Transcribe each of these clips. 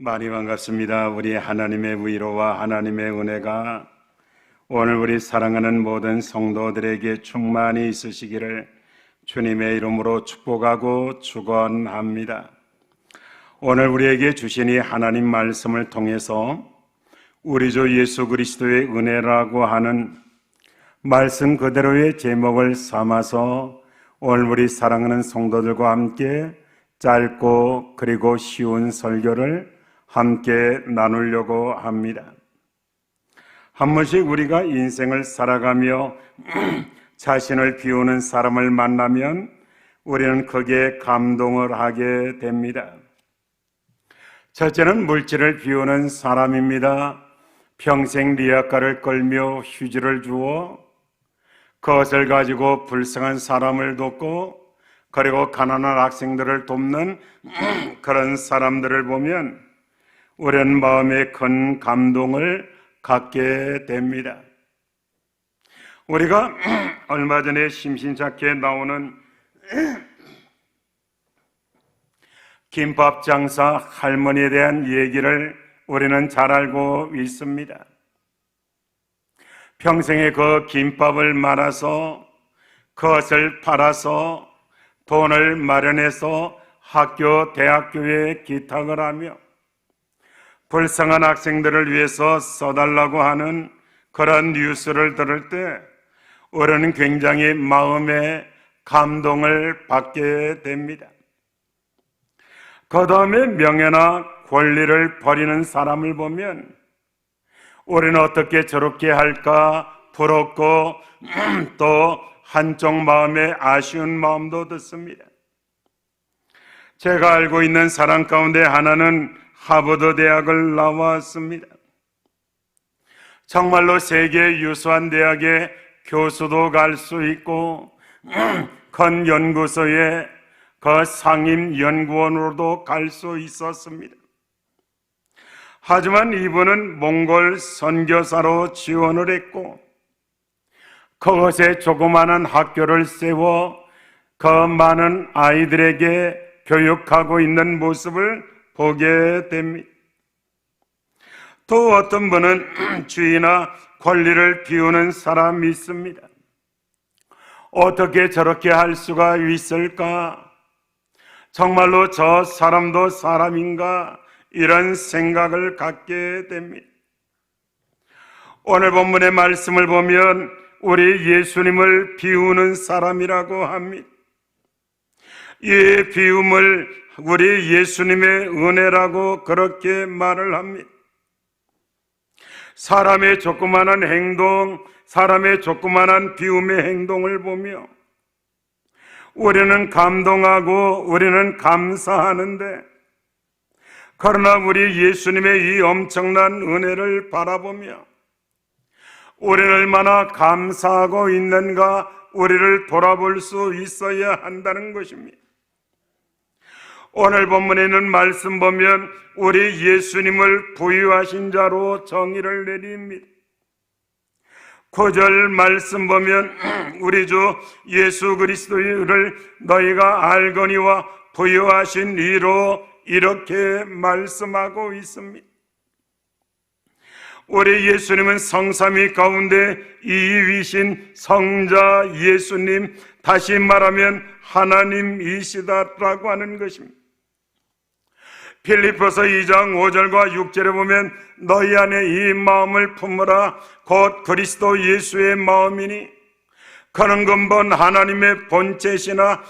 많이 반갑습니다. 우리 하나님의 위로와 하나님의 은혜가 오늘 우리 사랑하는 모든 성도들에게 충만히 있으시기를 주님의 이름으로 축복하고 축원합니다. 오늘 우리에게 주신 이 하나님 말씀을 통해서 우리 주 예수 그리스도의 은혜라고 하는 말씀 그대로의 제목을 삼아서 오늘 우리 사랑하는 성도들과 함께 짧고 그리고 쉬운 설교를 함께 나누려고 합니다. 한 번씩 우리가 인생을 살아가며 자신을 비우는 사람을 만나면 우리는 거기에 감동을 하게 됩니다. 첫째는 물질을 비우는 사람입니다. 평생 리아카를 끌며 휴지를 주어 그것을 가지고 불쌍한 사람을 돕고 그리고 가난한 학생들을 돕는 그런 사람들을 보면 우리는 마음에 큰 감동을 갖게 됩니다. 우리가 얼마 전에 심신찮게 나오는 김밥 장사 할머니에 대한 얘기를 우리는 잘 알고 있습니다. 평생에 그 김밥을 말아서 그것을 팔아서 돈을 마련해서 학교, 대학교에 기탁을 하며 불쌍한 학생들을 위해서 써달라고 하는 그런 뉴스를 들을 때 우리는 굉장히 마음에 감동을 받게 됩니다. 그 다음에 명예나 권리를 버리는 사람을 보면 우리는 어떻게 저렇게 할까 부럽고 또 한쪽 마음에 아쉬운 마음도 듣습니다. 제가 알고 있는 사람 가운데 하나는 하버드 대학을 나왔습니다. 정말로 세계 유수한 대학에 교수도 갈 수 있고 큰 연구소에 그 상임 연구원으로도 갈 수 있었습니다. 하지만 이분은 몽골 선교사로 지원을 했고 그것에 조그마한 학교를 세워 그 많은 아이들에게 교육하고 있는 모습을 보게 됩니다. 또 어떤 분은 주의나 권리를 비우는 사람이 있습니다. 어떻게 저렇게 할 수가 있을까? 정말로 저 사람도 사람인가? 이런 생각을 갖게 됩니다. 오늘 본문의 말씀을 보면 우리 예수님을 비우는 사람이라고 합니다. 이 비움을 우리 예수님의 은혜라고 그렇게 말을 합니다. 사람의 조그마한 행동, 사람의 조그마한 비움의 행동을 보며 우리는 감동하고 우리는 감사하는데, 그러나 우리 예수님의 이 엄청난 은혜를 바라보며 우리는 얼마나 감사하고 있는가 우리를 돌아볼 수 있어야 한다는 것입니다. 오늘 본문에 있는 말씀 보면 우리 예수님을 부유하신 자로 정의를 내립니다. 9절 말씀 보면 우리 주 예수 그리스도를 너희가 알거니와 부유하신 이로 이렇게 말씀하고 있습니다. 우리 예수님은 성삼위 가운데 이위신 성자 예수님, 다시 말하면 하나님이시다라고 하는 것입니다. 빌립보서 2장 5절과 6절에 보면 너희 안에 이 마음을 품으라 곧 그리스도 예수의 마음이니 그는 근본 하나님의 본체시나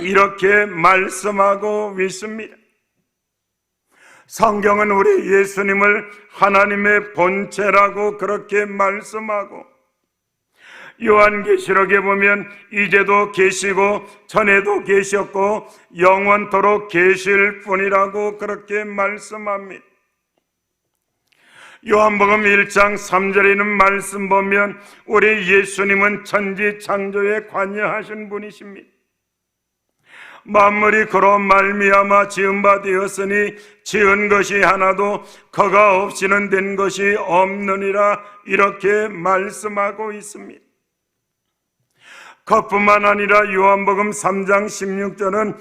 이렇게 말씀하고 있습니다. 성경은 우리 예수님을 하나님의 본체라고 그렇게 말씀하고, 요한계시록에 보면 이제도 계시고 전에도 계셨고 영원토록 계실 뿐이라고 그렇게 말씀합니다. 요한복음 1장 3절에 있는 말씀 보면 우리 예수님은 천지창조에 관여하신 분이십니다. 만물이 그로 말미암아 지은 바 되었으니 지은 것이 하나도 그가 없이는 된 것이 없느니라 이렇게 말씀하고 있습니다. 그뿐만 아니라 요한복음 3장 16절은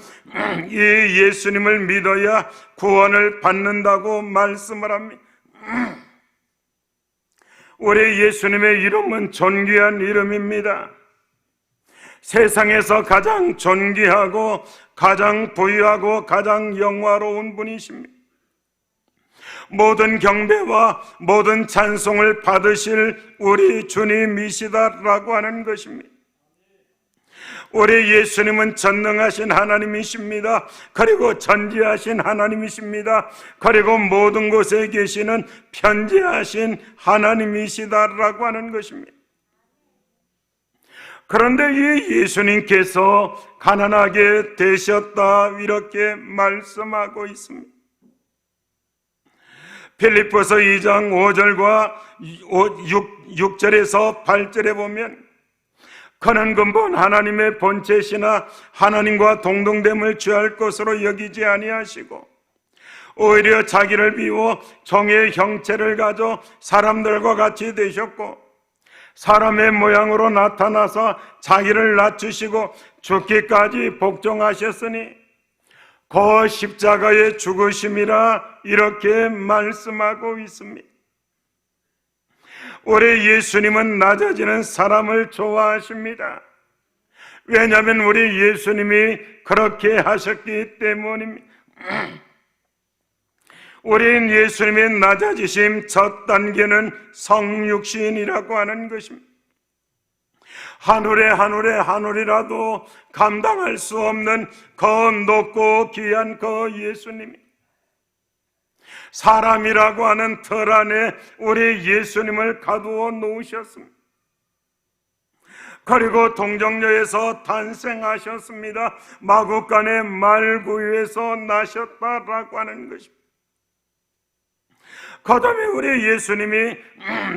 이 예수님을 믿어야 구원을 받는다고 말씀을 합니다. 우리 예수님의 이름은 존귀한 이름입니다. 세상에서 가장 존귀하고 가장 부유하고 가장 영화로운 분이십니다. 모든 경배와 모든 찬송을 받으실 우리 주님이시다라고 하는 것입니다. 우리 예수님은 전능하신 하나님이십니다. 그리고 전지하신 하나님이십니다. 그리고 모든 곳에 계시는 편지하신 하나님이시다라고 하는 것입니다. 그런데 이 예수님께서 가난하게 되셨다 이렇게 말씀하고 있습니다. 빌립보서 2장 5절과 6절에서 8절에 보면 그는 근본 하나님의 본체시나 하나님과 동등됨을 취할 것으로 여기지 아니하시고 오히려 자기를 비워 종의 형체를 가져 사람들과 같이 되셨고 사람의 모양으로 나타나서 자기를 낮추시고 죽기까지 복종하셨으니 그 십자가의 죽으심이라 이렇게 말씀하고 있습니다. 우리 예수님은 낮아지는 사람을 좋아하십니다. 왜냐하면 우리 예수님이 그렇게 하셨기 때문입니다. 우리 예수님의 낮아지심 첫 단계는 성육신이라고 하는 것입니다. 하늘이라도 감당할 수 없는 그 높고 귀한 그 예수님이 사람이라고 하는 틀 안에 우리 예수님을 가두어 놓으셨습니다. 그리고 동정녀에서 탄생하셨습니다. 마구간의 말구유에서 나셨다라고 하는 것입니다. 그 다음에 우리 예수님이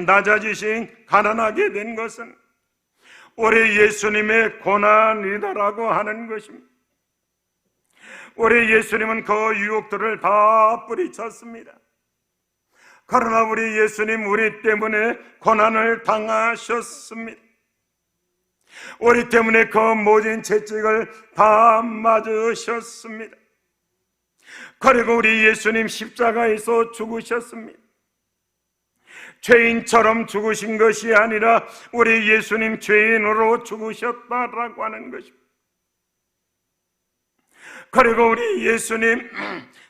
낮아지신 가난하게 된 것은 우리 예수님의 고난이다라고 하는 것입니다. 우리 예수님은 그 유혹들을 다 뿌리쳤습니다. 그러나 우리 예수님 우리 때문에 고난을 당하셨습니다. 우리 때문에 그 모진 채찍을 다 맞으셨습니다. 그리고 우리 예수님 십자가에서 죽으셨습니다. 죄인처럼 죽으신 것이 아니라 우리 예수님 죄인으로 죽으셨다라고 하는 것입니다. 그리고 우리 예수님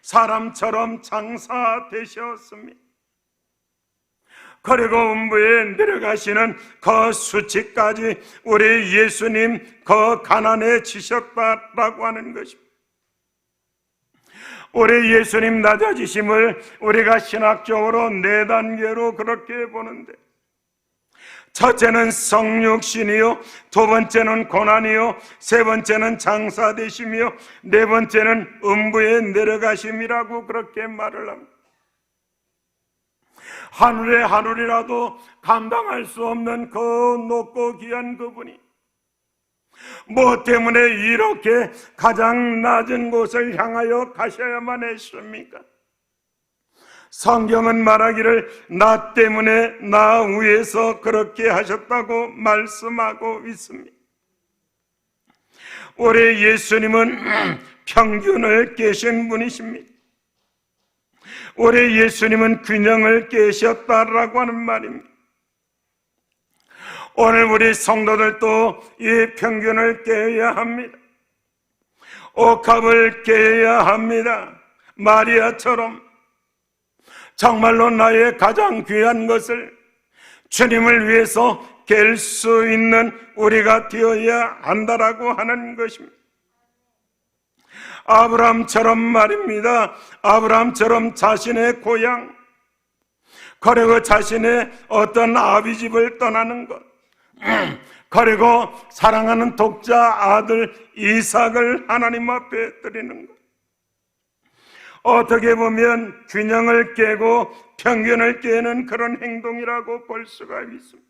사람처럼 장사되셨습니다. 그리고 음부에 내려가시는 그 수치까지 우리 예수님 그 가난해지셨다라고 하는 것입니다. 우리 예수님 낮아지심을 우리가 신학적으로 4단계로 그렇게 보는데, 첫째는 성육신이요, 두 번째는 고난이요, 세 번째는 장사되심이요, 네 번째는 음부에 내려가심이라고 그렇게 말을 합니다. 하늘이라도 감당할 수 없는 그 높고 귀한 그분이 뭐 때문에 이렇게 가장 낮은 곳을 향하여 가셔야만 했습니까? 성경은 말하기를 나 때문에 나 위에서 그렇게 하셨다고 말씀하고 있습니다. 우리 예수님은 평균을 깨신 분이십니다. 우리 예수님은 균형을 깨셨다라고 하는 말입니다. 오늘 우리 성도들도 이 평균을 깨야 합니다. 옥합을 깨야 합니다. 마리아처럼 정말로 나의 가장 귀한 것을 주님을 위해서 깰 수 있는 우리가 되어야 한다라고 하는 것입니다. 아브라함처럼 말입니다. 아브라함처럼 자신의 고향, 그리고 자신의 어떤 아비집을 떠나는 것, 그리고 사랑하는 독자 아들 이삭을 하나님 앞에 드리는 것, 어떻게 보면 균형을 깨고 평균을 깨는 그런 행동이라고 볼 수가 있습니다.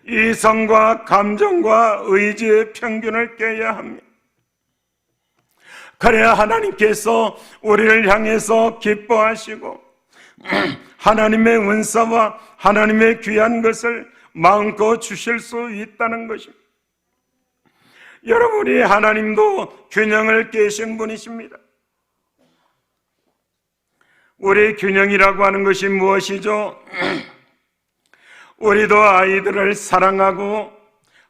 이성과 감정과 의지의 평균을 깨야 합니다. 그래야 하나님께서 우리를 향해서 기뻐하시고 하나님의 은사와 하나님의 귀한 것을 마음껏 주실 수 있다는 것입니다. 여러분, 우리 하나님도 균형을 깨신 분이십니다. 우리 균형이라고 하는 것이 무엇이죠? 우리도 아이들을 사랑하고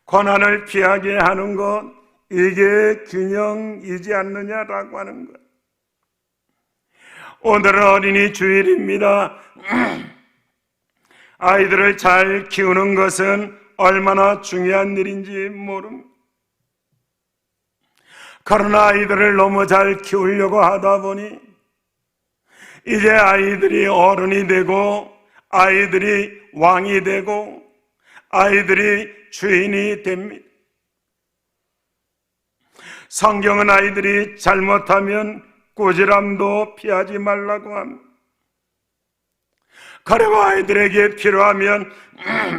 고난을 피하게 하는 것, 이게 균형이지 않느냐라고 하는 것. 오늘은 어린이 주일입니다. 아이들을 잘 키우는 것은 얼마나 중요한 일인지 모릅니다. 그러나 아이들을 너무 잘 키우려고 하다 보니 이제 아이들이 어른이 되고 아이들이 왕이 되고 아이들이 주인이 됩니다. 성경은 아이들이 잘못하면 꾸지람도 피하지 말라고 합니다. 그리고 아이들에게 필요하면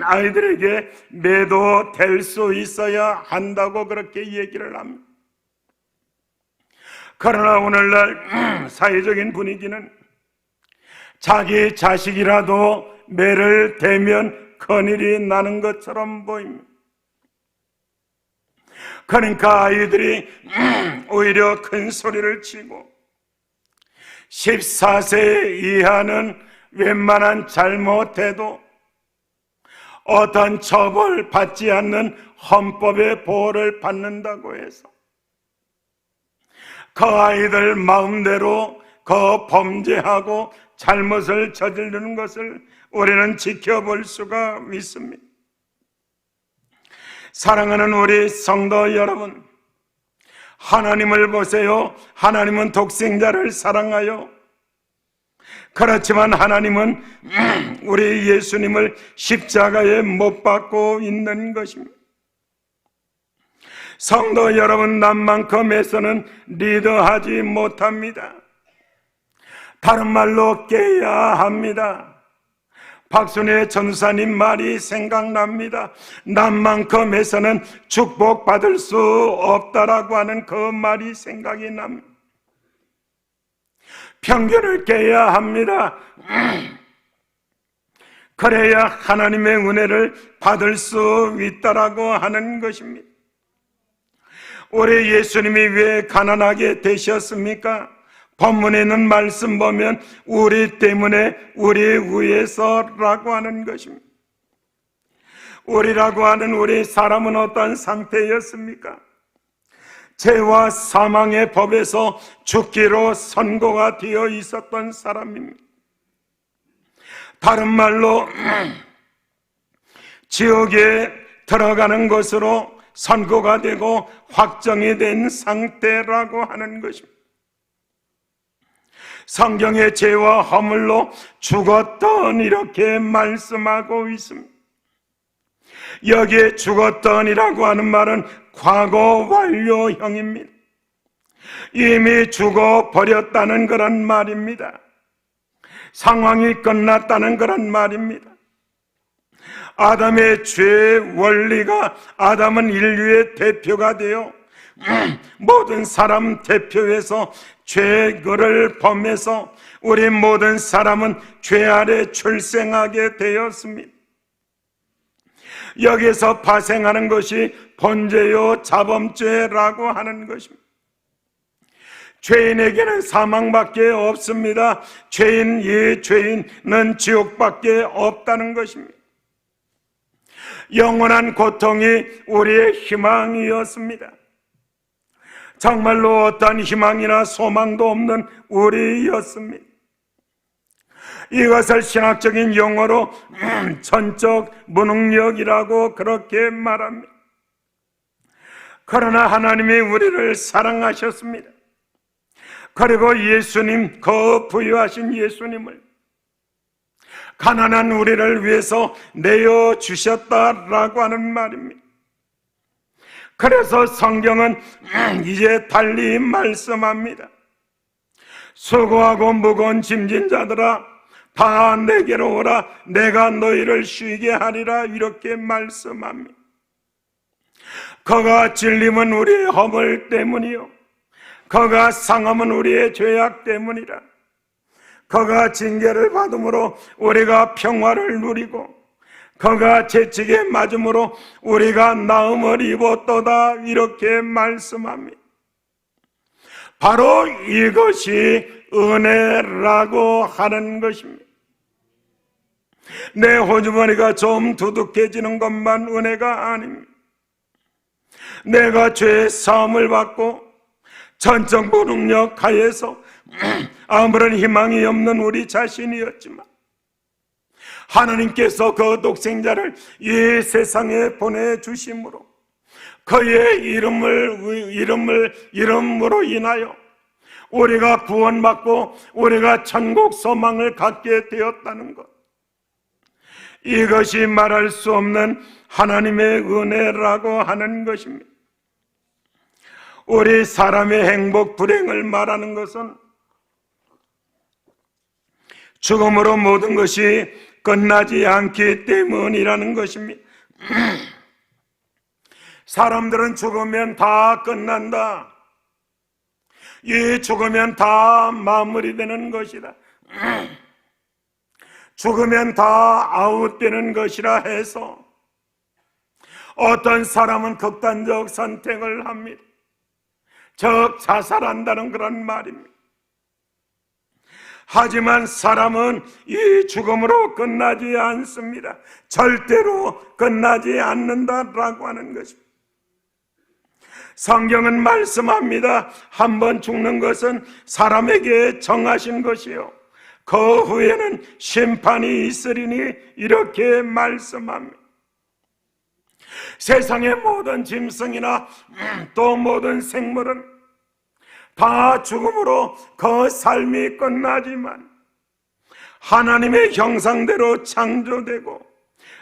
아이들에게 매도 될 수 있어야 한다고 그렇게 얘기를 합니다. 그러나 오늘날 사회적인 분위기는 자기 자식이라도 매를 대면 큰일이 나는 것처럼 보입니다. 그러니까 아이들이 오히려 큰 소리를 치고 14세 이하는 웬만한 잘못해도 어떤 처벌 받지 않는 헌법의 보호를 받는다고 해서 그 아이들 마음대로 그 범죄하고 잘못을 저지르는 것을 우리는 지켜볼 수가 있습니다. 사랑하는 우리 성도 여러분, 하나님을 보세요. 하나님은 독생자를 사랑하여, 그렇지만 하나님은 우리 예수님을 십자가에 못 박고 있는 것입니다. 성도 여러분, 남만큼에서는 리더하지 못합니다. 다른 말로 깨야 합니다. 박순애 전사님 말이 생각납니다. 남만큼에서는 축복받을 수 없다라고 하는 그 말이 생각이 납니다. 편견을 깨야 합니다. 그래야 하나님의 은혜를 받을 수 있다라고 하는 것입니다. 우리 예수님이 왜 가난하게 되셨습니까? 본문에 있는 말씀 보면 우리 때문에 우리 위해서라고 하는 것입니다. 우리라고 하는 우리 사람은 어떤 상태였습니까? 죄와 사망의 법에서 죽기로 선고가 되어 있었던 사람입니다. 다른 말로 지옥에 들어가는 것으로 선고가 되고 확정이 된 상태라고 하는 것입니다. 성경의 죄와 허물로 죽었던 이렇게 말씀하고 있습니다. 여기에 죽었던이라고 하는 말은 과거 완료형입니다. 이미 죽어버렸다는 그런 말입니다. 상황이 끝났다는 그런 말입니다. 아담의 죄 원리가, 아담은 인류의 대표가 되어 모든 사람 대표해서 죄를 범해서 우리 모든 사람은 죄 아래 출생하게 되었습니다. 여기서 발생하는 것이 번제요 자범죄라고 하는 것입니다. 죄인에게는 사망밖에 없습니다. 죄인은 지옥밖에 없다는 것입니다. 영원한 고통이 우리의 희망이었습니다. 정말로 어떤 희망이나 소망도 없는 우리였습니다. 이것을 신학적인 용어로 전적 무능력이라고 그렇게 말합니다. 그러나 하나님이 우리를 사랑하셨습니다. 그리고 예수님, 그 부유하신 예수님을 가난한 우리를 위해서 내어주셨다라고 하는 말입니다. 그래서 성경은 이제 달리 말씀합니다. 수고하고 무거운 짐진 자들아, 다 내게로 오라, 내가 너희를 쉬게 하리라, 이렇게 말씀합니다. 그가 질림은 우리의 허물 때문이요, 그가 상함은 우리의 죄악 때문이라. 그가 징계를 받음으로 우리가 평화를 누리고, 그가 채찍에 맞음으로 우리가 나음을 입었도다, 이렇게 말씀합니다. 바로 이것이 은혜라고 하는 것입니다. 내 호주머니가 좀 두둑해지는 것만 은혜가 아닙니다. 내가 죄의 사함을 받고 전적 무능력 하에서 아무런 희망이 없는 우리 자신이었지만 하나님께서 그 독생자를 이 세상에 보내주심으로 그의 이름으로 인하여 우리가 구원받고 우리가 천국 소망을 갖게 되었다는 것, 이것이 말할 수 없는 하나님의 은혜라고 하는 것입니다. 우리 사람의 행복 불행을 말하는 것은 죽음으로 모든 것이 끝나지 않기 때문이라는 것입니다. 사람들은 죽으면 다 끝난다, 이 죽으면 다 마무리되는 것이다, 죽으면 다 아웃되는 것이라 해서 어떤 사람은 극단적 선택을 합니다. 즉 자살한다는 그런 말입니다. 하지만 사람은 이 죽음으로 끝나지 않습니다. 절대로 끝나지 않는다라고 하는 것입니다. 성경은 말씀합니다. 한 번 죽는 것은 사람에게 정하신 것이요 그 후에는 심판이 있으리니, 이렇게 말씀합니다. 세상의 모든 짐승이나 또 모든 생물은 다 죽음으로 그 삶이 끝나지만 하나님의 형상대로 창조되고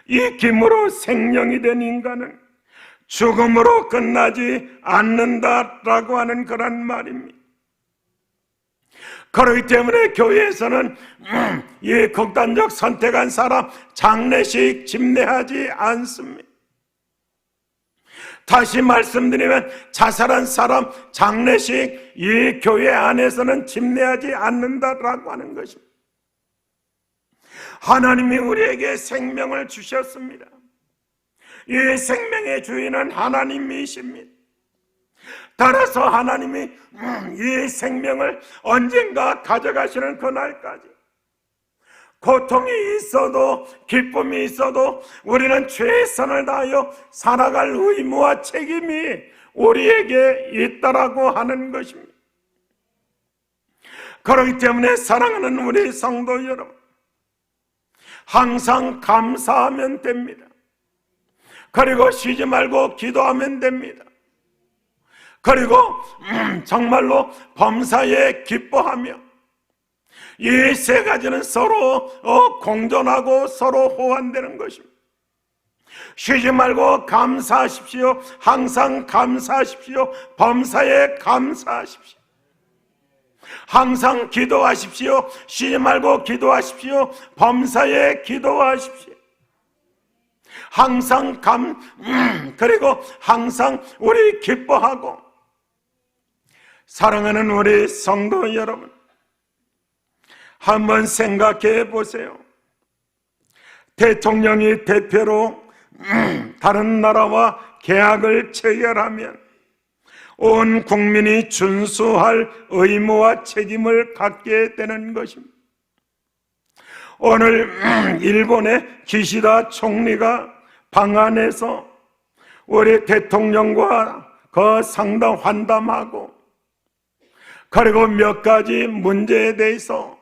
익힘으로 생명이 된 인간은 죽음으로 끝나지 않는다라고 하는 그런 말입니다. 그렇기 때문에 교회에서는 이 극단적 선택한 사람 장례식 집례하지 않습니다. 다시 말씀드리면 자살한 사람 장례식 이 교회 안에서는 집례하지 않는다라고 하는 것입니다. 하나님이 우리에게 생명을 주셨습니다. 이 생명의 주인은 하나님이십니다. 따라서 하나님이 이 생명을 언젠가 가져가시는 그날까지 고통이 있어도 기쁨이 있어도 우리는 최선을 다하여 살아갈 의무와 책임이 우리에게 있다라고 하는 것입니다. 그렇기 때문에 사랑하는 우리 성도 여러분, 항상 감사하면 됩니다. 그리고 쉬지 말고 기도하면 됩니다. 그리고 정말로 범사에 기뻐하며 이 세 가지는 서로 공존하고 서로 호환되는 것입니다. 쉬지 말고 감사하십시오. 항상 감사하십시오. 범사에 감사하십시오. 항상 기도하십시오. 쉬지 말고 기도하십시오. 범사에 기도하십시오. 항상 그리고 항상 우리 기뻐하고. 사랑하는 우리 성도 여러분, 한번 생각해 보세요. 대통령이 대표로 다른 나라와 계약을 체결하면 온 국민이 준수할 의무와 책임을 갖게 되는 것입니다. 오늘 일본의 기시다 총리가 방한해서 우리 대통령과 그 상담 환담하고 그리고 몇 가지 문제에 대해서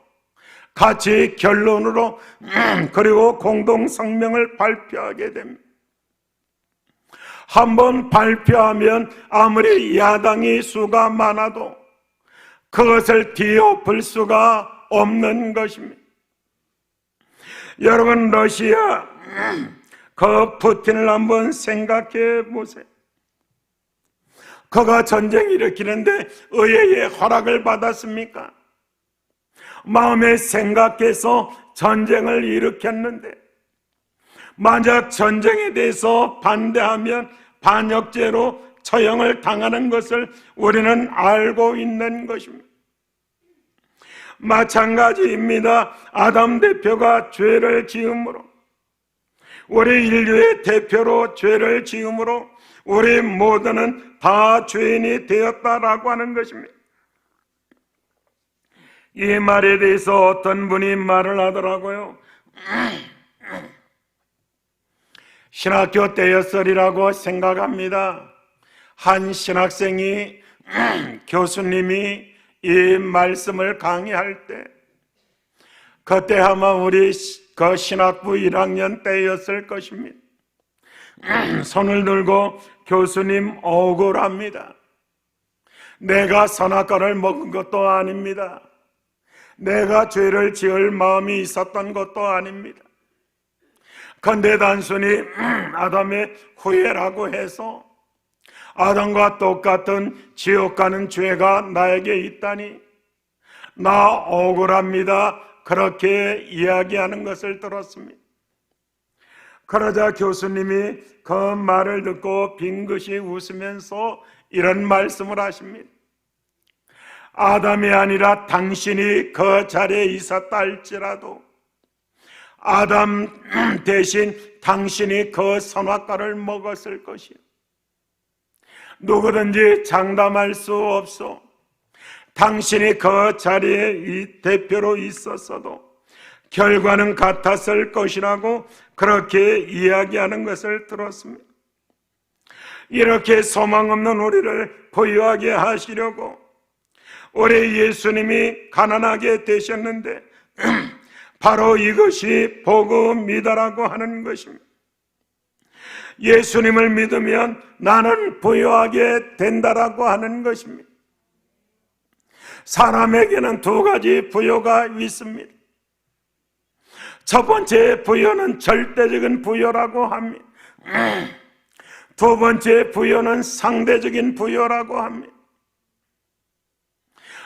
같이 결론으로 그리고 공동 성명을 발표하게 됩니다. 한번 발표하면 아무리 야당이 수가 많아도 그것을 뒤엎을 수가 없는 것입니다. 여러분, 러시아 그 푸틴을 한번 생각해 보세요. 그가 전쟁 일으키는데 의회의 허락을 받았습니까? 마음에 생각해서 전쟁을 일으켰는데 만약 전쟁에 대해서 반대하면 반역죄로 처형을 당하는 것을 우리는 알고 있는 것입니다. 마찬가지입니다. 아담 대표가 죄를 지음으로 우리 인류의 대표로 죄를 지음으로 우리 모두는 다 죄인이 되었다라고 하는 것입니다. 이 말에 대해서 어떤 분이 말을 하더라고요. 신학교 때였으리라고 생각합니다. 한 신학생이 교수님이 이 말씀을 강의할 때, 그때 아마 우리 그 신학부 1학년 때였을 것입니다. 손을 들고 교수님 억울합니다. 내가 선악과를 먹은 것도 아닙니다. 내가 죄를 지을 마음이 있었던 것도 아닙니다. 그런데 단순히 아담의 후회라고 해서 아담과 똑같은 지옥 가는 죄가 나에게 있다니 나 억울합니다. 그렇게 이야기하는 것을 들었습니다. 그러자 교수님이 그 말을 듣고 빙긋이 웃으면서 이런 말씀을 하십니다. 아담이 아니라 당신이 그 자리에 있었다 할지라도 아담 대신 당신이 그 선악과를 먹었을 것이요. 누구든지 장담할 수 없어. 당신이 그 자리에 이 대표로 있었어도 결과는 같았을 것이라고 그렇게 이야기하는 것을 들었습니다. 이렇게 소망 없는 우리를 부유하게 하시려고 우리 예수님이 가난하게 되셨는데 바로 이것이 복음이다라고 하는 것입니다. 예수님을 믿으면 나는 부유하게 된다라고 하는 것입니다. 사람에게는 두 가지 부여가 있습니다. 첫 번째 부여는 절대적인 부여라고 합니다. 두 번째 부여는 상대적인 부여라고 합니다.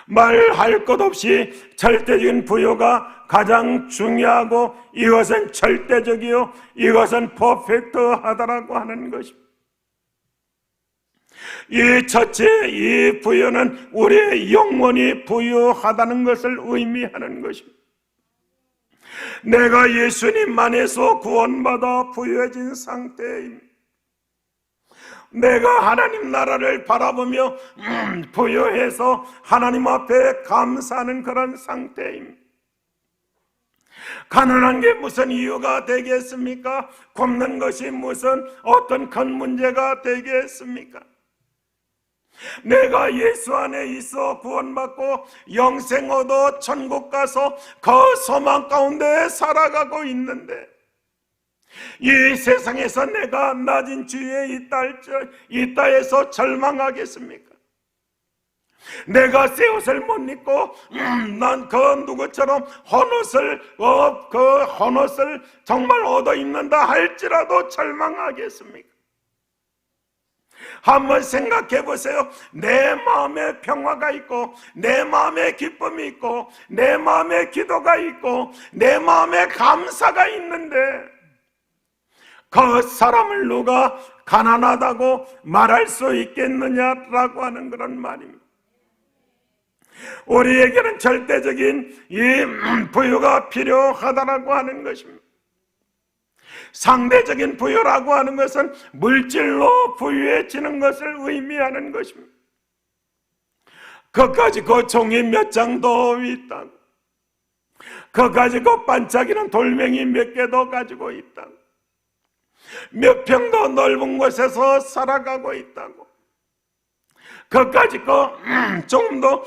말할 것 없이 절대적인 부여가 가장 중요하고 이것은 절대적이요 이것은 퍼펙트하다라고 하는 것입니다. 이 첫째, 이 부여는 우리의 영혼이 부유하다는 것을 의미하는 것입니다. 내가 예수님 안에서 구원받아 부유해진 상태입니다. 내가 하나님 나라를 바라보며 부유해서 하나님 앞에 감사하는 그런 상태입니다. 가난한 게 무슨 이유가 되겠습니까? 굶는 것이 무슨 어떤 큰 문제가 되겠습니까? 내가 예수 안에 있어 구원받고 영생 얻어 천국 가서 그 소망 가운데 살아가고 있는데 이 세상에서 내가 낮은 지위에 있다 해서 절망하겠습니까? 내가 새 옷을 못 입고 난 그 누구처럼 헌옷을 정말 얻어 입는다 할지라도 절망하겠습니까? 한번 생각해 보세요. 내 마음에 평화가 있고 내 마음에 기쁨이 있고 내 마음에 기도가 있고 내 마음에 감사가 있는데 그 사람을 누가 가난하다고 말할 수 있겠느냐라고 하는 그런 말입니다. 우리에게는 절대적인 이 부유가 필요하다라고 하는 것입니다. 상대적인 부유라고 하는 것은 물질로 부유해지는 것을 의미하는 것입니다. 그까지 그 종이 몇 장 더 있다고, 그까지 그 반짝이는 돌멩이 몇 개 더 가지고 있다고, 몇 평 더 넓은 곳에서 살아가고 있다고, 그까지 조금 더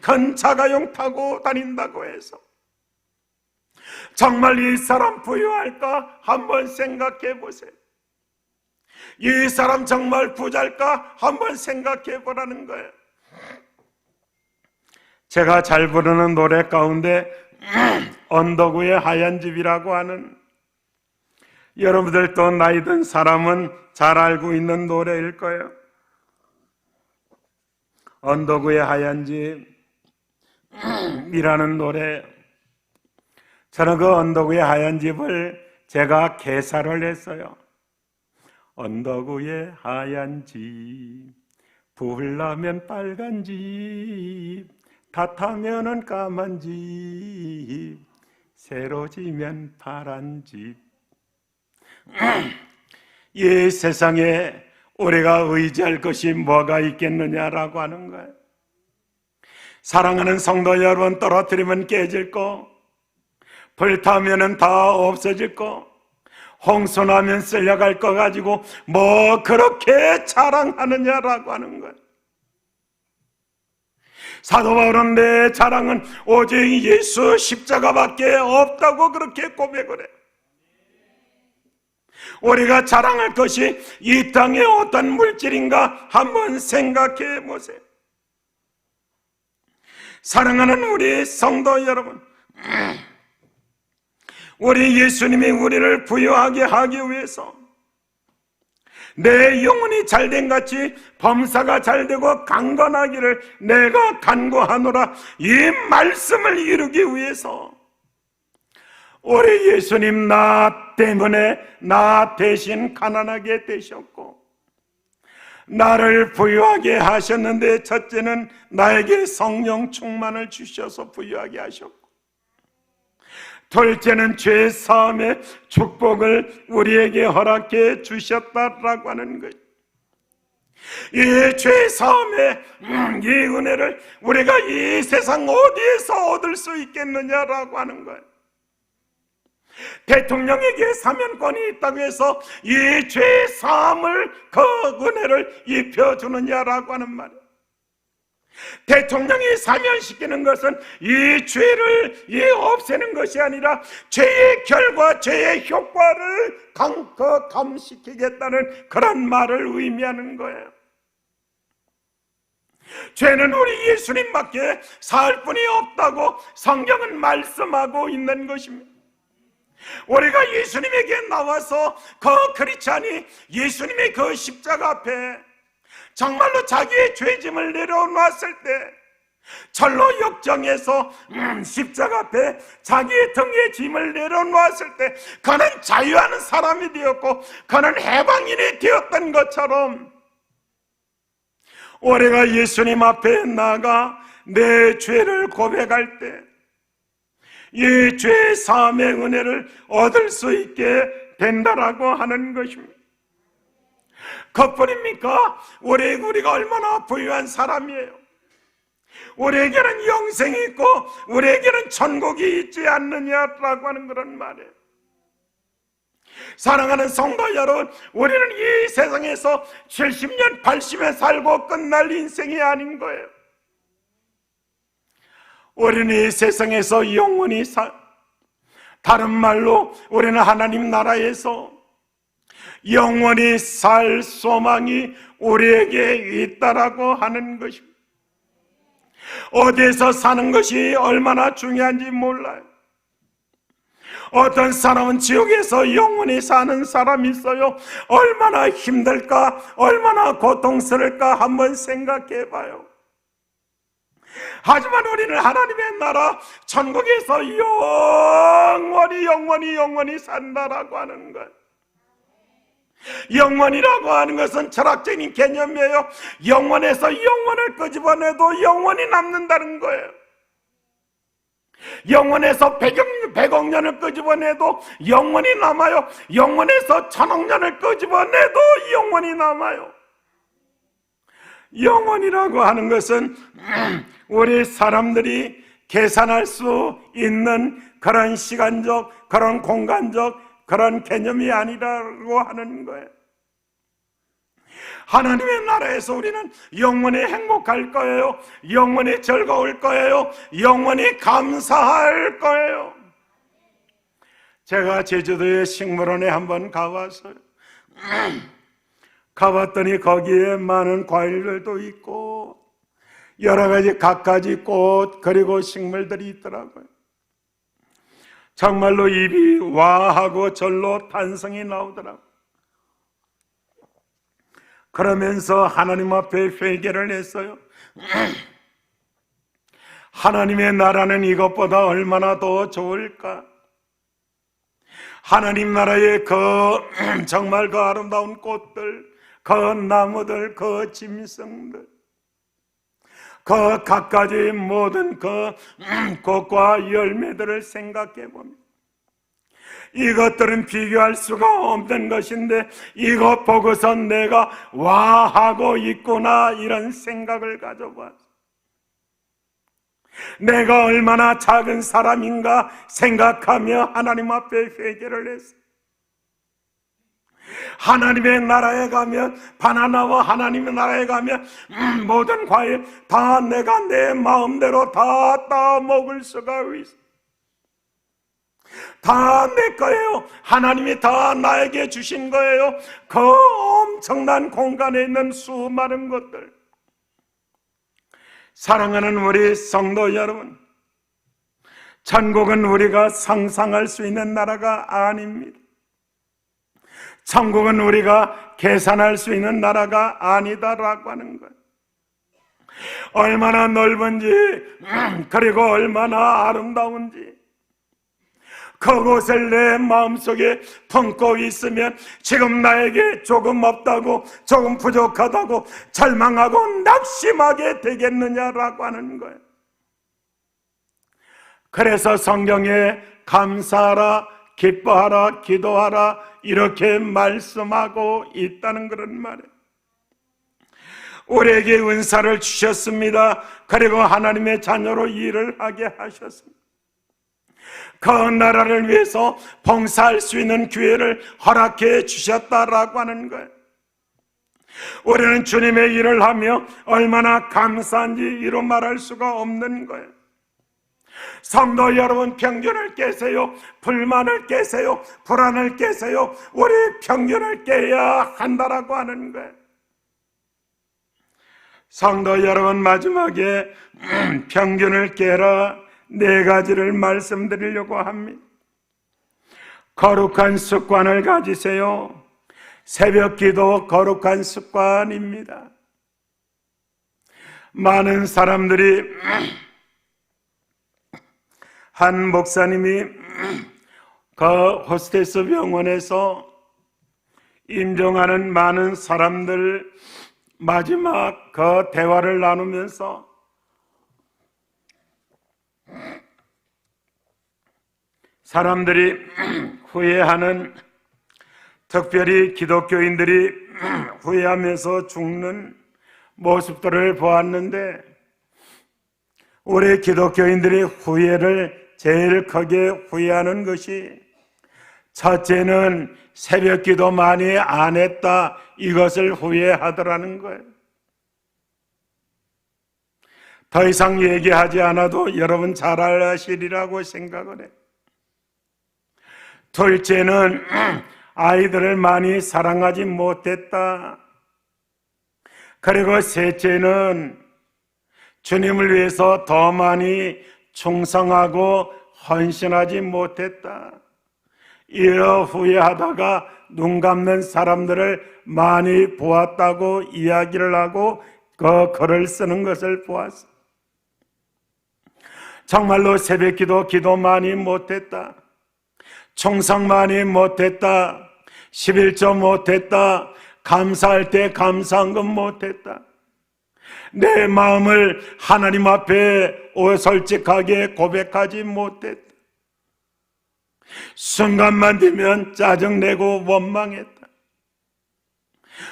큰 자가용 타고 다닌다고 해서 정말 이 사람 부유할까? 한번 생각해 보세요. 이 사람 정말 부자일까? 한번 생각해 보라는 거예요. 제가 잘 부르는 노래 가운데 언덕 위의 하얀 집이라고 하는, 여러분들도 나이 든 사람은 잘 알고 있는 노래일 거예요. 언덕 위의 하얀 집이라는 노래. 저는 그 언덕 위의 하얀 집을 제가 개사를 했어요. 언덕 위의 하얀 집, 불나면 빨간 집, 다 타면은 까만 집, 새로 지면 파란 집. 이 세상에 우리가 의지할 것이 뭐가 있겠느냐라고 하는 거예요. 사랑하는 성도 여러분, 떨어뜨리면 깨질 거, 불타면은 다 없어질 거, 홍수나면 쓸려갈 거 가지고 뭐 그렇게 자랑하느냐라고 하는 거예요. 사도 바울은 내 자랑은 오직 예수 십자가밖에 없다고 그렇게 고백을 해요. 우리가 자랑할 것이 이 땅의 어떤 물질인가 한번 생각해 보세요. 사랑하는 우리 성도 여러분, 우리 예수님이 우리를 부유하게 하기 위해서 내 영혼이 잘된 같이 범사가 잘되고 강건하기를 내가 간구하노라, 이 말씀을 이루기 위해서 우리 예수님 나 때문에 나 대신 가난하게 되셨고, 나를 부유하게 하셨는데 첫째는 나에게 성령 충만을 주셔서 부유하게 하셨고, 둘째는 죄 사함의 축복을 우리에게 허락해 주셨다라고 하는 거예요. 이 죄 사함의 이 은혜를 우리가 이 세상 어디에서 얻을 수 있겠느냐라고 하는 거예요. 대통령에게 사면권이 있다고 해서 이 죄 사함을, 그 은혜를 입혀주느냐라고 하는 말이에요. 대통령이 사면시키는 것은 이 죄를 없애는 것이 아니라 죄의 결과, 죄의 효과를 감시키겠다는 그런 말을 의미하는 거예요. 죄는 우리 예수님밖에 사할 분이 없다고 성경은 말씀하고 있는 것입니다. 우리가 예수님에게 나와서 그 크리스찬이 예수님의 그 십자가 앞에 정말로 자기의 죄짐을 내려놓았을 때, 철로 역정에서 십자가 앞에 자기의 등의 짐을 내려놓았을 때 그는 자유하는 사람이 되었고 그는 해방인이 되었던 것처럼, 우리가 예수님 앞에 나가 내 죄를 고백할 때 이 죄 사함의 은혜를 얻을 수 있게 된다라고 하는 것입니다. 그뿐입니까? 우리가 얼마나 부유한 사람이에요. 우리에게는 영생이 있고 우리에게는 천국이 있지 않느냐라고 하는 그런 말이에요. 사랑하는 성도 여러분, 우리는 이 세상에서 70년, 80년 살고 끝날 인생이 아닌 거예요. 우리는 이 세상에서 영원히 다른 말로 우리는 하나님 나라에서 영원히 살 소망이 우리에게 있다라고 하는 것입니다. 어디에서 사는 것이 얼마나 중요한지 몰라요. 어떤 사람은 지옥에서 영원히 사는 사람이 있어요. 얼마나 힘들까, 얼마나 고통스러울까 한번 생각해 봐요. 하지만 우리는 하나님의 나라 천국에서 영원히 산다라고 하는 것. 영원이라고 하는 것은 철학적인 개념이에요. 영원에서 영원을 끄집어내도 영원히 남는다는 거예요. 영원에서 100억 년을 끄집어내도 영원히 남아요. 영원에서 1000억 년을 끄집어내도 영원히 남아요. 영원이라고 하는 것은 우리 사람들이 계산할 수 있는 그런 시간적, 그런 공간적, 그런 개념이 아니라고 하는 거예요. 하나님의 나라에서 우리는 영원히 행복할 거예요. 영원히 즐거울 거예요. 영원히 감사할 거예요. 제가 제주도의 식물원에 한번 가봤어요. 가봤더니 거기에 많은 과일들도 있고 여러 가지 갖가지 꽃 그리고 식물들이 있더라고요. 정말로 입이 와하고 절로 탄성이 나오더라고요. 그러면서 하나님 앞에 회개를 했어요. 하나님의 나라는 이것보다 얼마나 더 좋을까? 하나님 나라의 정말 그 아름다운 꽃들, 그 나무들, 그 짐승들, 그 갖가지 모든 그 꽃과 열매들을 생각해 봅니다. 이것들은 비교할 수가 없는 것인데 이것 보고서 내가 와 하고 있구나, 이런 생각을 가져봤어요. 내가 얼마나 작은 사람인가 생각하며 하나님 앞에 회개를 했어요. 하나님의 나라에 가면, 바나나와 하나님의 나라에 가면 모든 과일 다 내가 내 마음대로 다 따먹을 수가 있어요. 다 내 거예요. 하나님이 다 나에게 주신 거예요. 그 엄청난 공간에 있는 수많은 것들. 사랑하는 우리 성도 여러분, 천국은 우리가 상상할 수 있는 나라가 아닙니다. 천국은 우리가 계산할 수 있는 나라가 아니다라고 하는 거예요. 얼마나 넓은지, 그리고 얼마나 아름다운지, 그곳을 내 마음속에 품고 있으면 지금 나에게 조금 없다고, 조금 부족하다고 절망하고 낙심하게 되겠느냐라고 하는 거예요. 그래서 성경에 감사하라, 기뻐하라, 기도하라 이렇게 말씀하고 있다는 그런 말이에요. 우리에게 은사를 주셨습니다. 그리고 하나님의 자녀로 일을 하게 하셨습니다. 그 나라를 위해서 봉사할 수 있는 기회를 허락해 주셨다라고 하는 거예요. 우리는 주님의 일을 하며 얼마나 감사한지 이루 말할 수가 없는 거예요. 성도 여러분, 편견을 깨세요. 불만을 깨세요. 불안을 깨세요. 우리 편견을 깨야 한다라고 하는 거예요. 성도 여러분, 마지막에 편견을 깨라, 네 가지를 말씀드리려고 합니다. 거룩한 습관을 가지세요. 새벽기도 거룩한 습관입니다. 많은 사람들이, 한 목사님이 그 호스테스 병원에서 임종하는 많은 사람들 마지막 그 대화를 나누면서 사람들이 후회하는, 특별히 기독교인들이 후회하면서 죽는 모습들을 보았는데, 우리 기독교인들이 후회를 제일 크게 후회하는 것이, 첫째는 새벽 기도 많이 안 했다, 이것을 후회하더라는 거예요. 더 이상 얘기하지 않아도 여러분 잘 아시리라고 생각을 해요. 둘째는 아이들을 많이 사랑하지 못했다. 그리고 셋째는 주님을 위해서 더 많이 충성하고 헌신하지 못했다. 이러 후회하다가 눈 감는 사람들을 많이 보았다고 이야기를 하고 그 글을 쓰는 것을 보았어. 정말로 새벽기도 기도 많이 못했다, 충성 많이 못했다, 11조 못했다, 감사할 때 감사한 것 못했다, 내 마음을 하나님 앞에 솔직하게 고백하지 못했다, 순간만 되면 짜증내고 원망했다.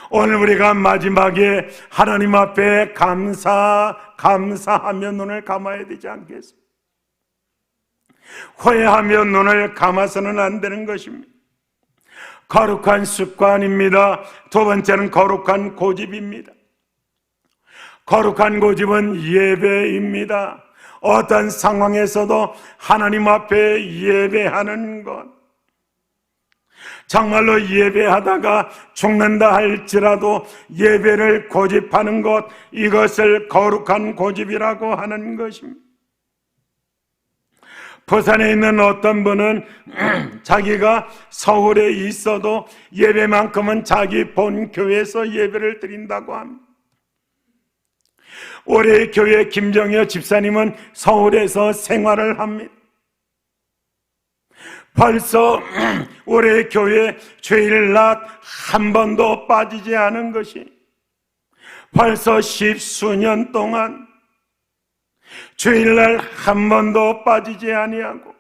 오늘 우리가 마지막에 하나님 앞에 감사하며 눈을 감아야 되지 않겠습니까? 후회하며 눈을 감아서는 안 되는 것입니다. 거룩한 습관입니다. 두 번째는 거룩한 고집입니다. 거룩한 고집은 예배입니다. 어떤 상황에서도 하나님 앞에 예배하는 것, 정말로 예배하다가 죽는다 할지라도 예배를 고집하는 것, 이것을 거룩한 고집이라고 하는 것입니다. 부산에 있는 어떤 분은 자기가 서울에 있어도 예배만큼은 자기 본 교회에서 예배를 드린다고 합니다. 우리 교회 김정여 집사님은 서울에서 생활을 합니다. 벌써 우리 교회 주일날 한 번도 빠지지 않은 것이 벌써 10수년 동안 주일날 한 번도 빠지지 아니하고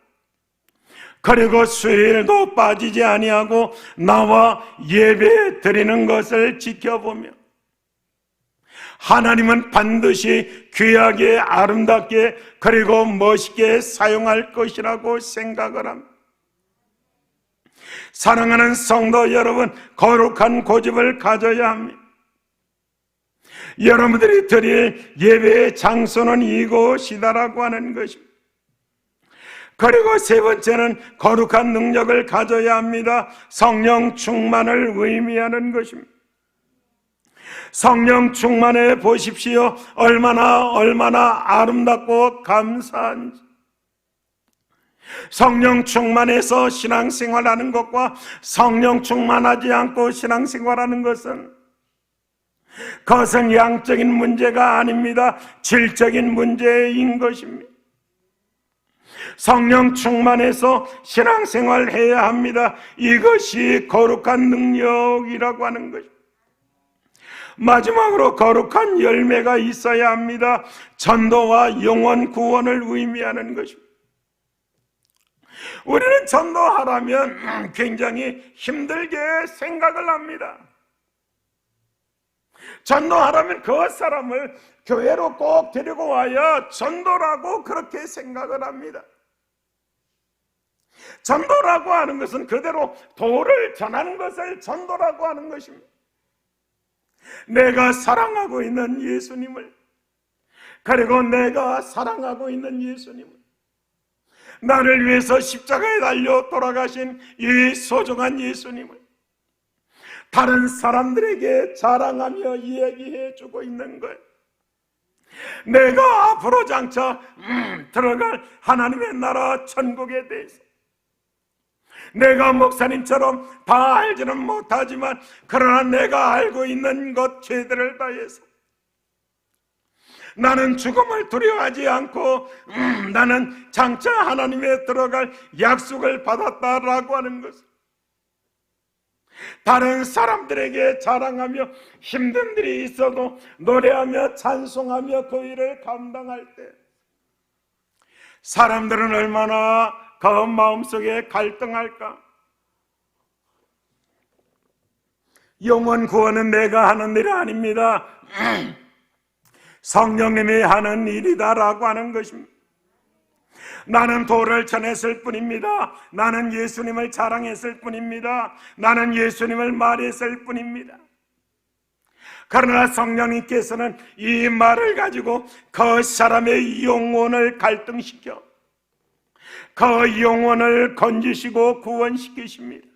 그리고 수요일도 빠지지 아니하고 나와 예배 드리는 것을 지켜보며 하나님은 반드시 귀하게 아름답게 그리고 멋있게 사용할 것이라고 생각을 합니다. 사랑하는 성도 여러분, 거룩한 고집을 가져야 합니다. 여러분들이 드릴 예배의 장소는 이곳이다라고 하는 것입니다. 그리고 세 번째는 거룩한 능력을 가져야 합니다. 성령 충만을 의미하는 것입니다. 성령 충만해 보십시오. 얼마나 아름답고 감사한지. 성령 충만해서 신앙생활하는 것과 성령 충만하지 않고 신앙생활하는 것은 그것은 양적인 문제가 아닙니다. 질적인 문제인 것입니다. 성령 충만해서 신앙생활 해야 합니다. 이것이 거룩한 능력이라고 하는 것입니다. 마지막으로 거룩한 열매가 있어야 합니다. 전도와 영혼 구원을 의미하는 것입니다. 우리는 전도하라면 굉장히 힘들게 생각을 합니다. 전도하라면 그 사람을 교회로 꼭 데리고 와야 전도라고 그렇게 생각을 합니다. 전도라고 하는 것은 그대로 도를 전하는 것을 전도라고 하는 것입니다. 내가 사랑하고 있는 예수님을, 그리고 내가 사랑하고 있는 예수님을, 나를 위해서 십자가에 달려 돌아가신 이 소중한 예수님을 다른 사람들에게 자랑하며 이야기해 주고 있는 거예요. 내가 앞으로 장차 들어갈 하나님의 나라 천국에 대해서 내가 목사님처럼 다 알지는 못하지만 그러나 내가 알고 있는 것 죄들을 다해서 나는 죽음을 두려워하지 않고 나는 장차 하나님에 들어갈 약속을 받았다라고 하는 것을 다른 사람들에게 자랑하며 힘든 일이 있어도 노래하며 찬송하며 그 일을 감당할 때 사람들은 얼마나 그 마음속에 갈등할까? 영혼 구원은 내가 하는 일이 아닙니다. 성령님이 하는 일이다라고 하는 것입니다. 나는 도를 전했을 뿐입니다. 나는 예수님을 자랑했을 뿐입니다. 나는 예수님을 말했을 뿐입니다. 그러나 성령님께서는 이 말을 가지고 그 사람의 영혼을 갈등시켜 그 영혼을 건지시고 구원시키십니다.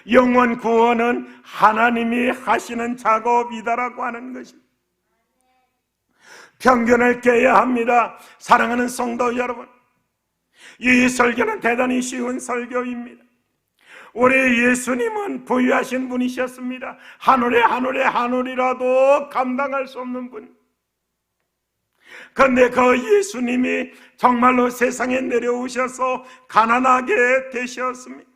영혼 구원은 하나님이 하시는 작업이다라고 하는 것입니다. 편견을 깨야 합니다. 사랑하는 성도 여러분, 이 설교는 대단히 쉬운 설교입니다. 우리 예수님은 부유하신 분이셨습니다. 하늘이라도 감당할 수 없는 분. 그런데 그 예수님이 정말로 세상에 내려오셔서 가난하게 되셨습니다.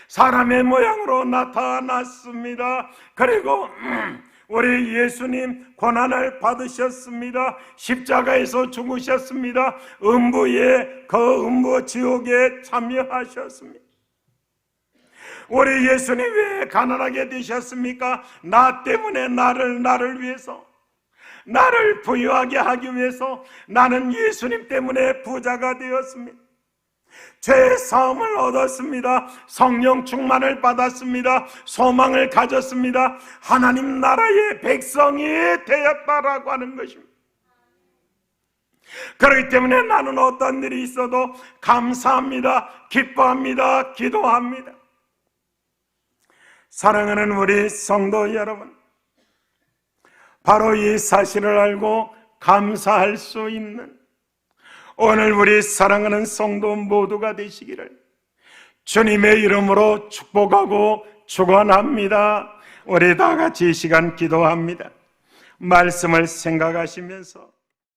사람의 모양으로 나타났습니다. 그리고 우리 예수님 고난을 받으셨습니다. 십자가에서 죽으셨습니다. 그 음부 지옥에 참여하셨습니다. 우리 예수님 왜 가난하게 되셨습니까? 나 때문에 나를 위해서, 나를 부유하게 하기 위해서 나는 예수님 때문에 부자가 되었습니다. 죄 사함을 얻었습니다. 성령 충만을 받았습니다. 소망을 가졌습니다. 하나님 나라의 백성이 되었다라고 하는 것입니다. 그렇기 때문에 나는 어떤 일이 있어도 감사합니다. 기뻐합니다. 기도합니다. 사랑하는 우리 성도 여러분, 바로 이 사실을 알고 감사할 수 있는 오늘 우리 사랑하는 성도 모두가 되시기를 주님의 이름으로 축복하고 축원합니다. 우리 다 같이 이 시간 기도합니다. 말씀을 생각하시면서